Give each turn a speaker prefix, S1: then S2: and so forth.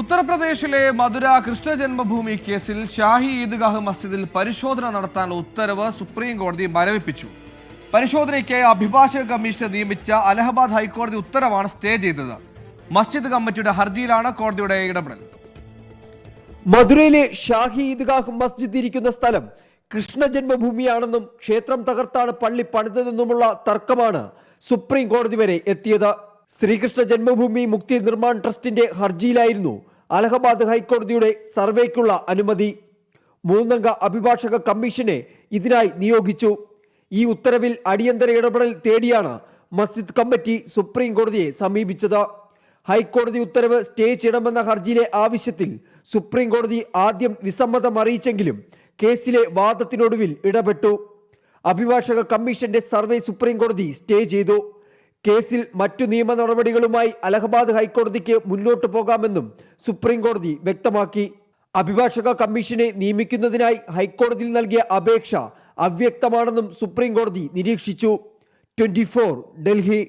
S1: ഉത്തർപ്രദേശിലെ മധുര കൃഷ്ണ ജന്മഭൂമി കേസിൽ ഷാഹി ഈദ്ഗാഹ് മസ്ജിദിൽ പരിശോധന നടത്താനുള്ള ഉത്തരവ് സുപ്രീം കോടതി മരവിപ്പിച്ചു. പരിശോധനയ്ക്ക് അഭിഭാഷക കമ്മീഷൻ നിയമിച്ച അലഹബാദ് ഹൈക്കോടതി ഉത്തരവാണ് സ്റ്റേ ചെയ്തത്. മസ്ജിദ് കമ്മിറ്റിയുടെ ഹർജിയിലാണ് കോടതിയുടെ ഇടപെടൽ.
S2: മധുരയിലെ ഷാഹി ഈദ്ഗാഹ് മസ്ജിദ് ഇരിക്കുന്ന സ്ഥലം കൃഷ്ണ ജന്മഭൂമിയാണെന്നും ക്ഷേത്രം തകർത്താണ് പള്ളി പണിതതെന്നുമുള്ള തർക്കമാണ് സുപ്രീം കോടതി വരെ എത്തിയത്. ശ്രീകൃഷ്ണ ജന്മഭൂമി മുക്തി നിർമ്മാൺ ട്രസ്റ്റിന്റെ ഹർജിയിലായിരുന്നു അലഹബാദ് ഹൈക്കോടതിയുടെ സർവേക്കുള്ള അനുമതി. 3 അംഗ അഭിഭാഷക കമ്മീഷനെ ഇതിനായി നിയോഗിച്ചു. ഈ ഉത്തരവിൽ അടിയന്തര ഇടപെടൽ തേടിയാണ് മസ്ജിദ് കമ്മിറ്റി സുപ്രീം കോടതിയെ സമീപിച്ചത്. ഹൈക്കോടതി ഉത്തരവ് സ്റ്റേ ചെയ്യണമെന്ന ഹർജിയിലെ ആവശ്യത്തിൽ സുപ്രീം കോടതി ആദ്യം വിസമ്മതം അറിയിച്ചെങ്കിലും കേസിലെ വാദത്തിനൊടുവിൽ ഇടപെട്ടു. അഭിഭാഷക കമ്മീഷന്റെ സർവേ സുപ്രീം കോടതി സ്റ്റേ ചെയ്തു. കേസിൽ മറ്റു നിയമ നടപടികളുമായി അലഹബാദ് ഹൈക്കോടതിക്ക് മുന്നോട്ടു പോകാമെന്നും സുപ്രീം കോടതി വ്യക്തമാക്കി. അഭിഭാഷക കമ്മീഷനെ നിയമിക്കുന്നതിനായി ഹൈക്കോടതിയിൽ നൽകിയ അപേക്ഷ അവ്യക്തമാണെന്നും സുപ്രീം കോടതി നിരീക്ഷിച്ചു. 24 ഡൽഹി.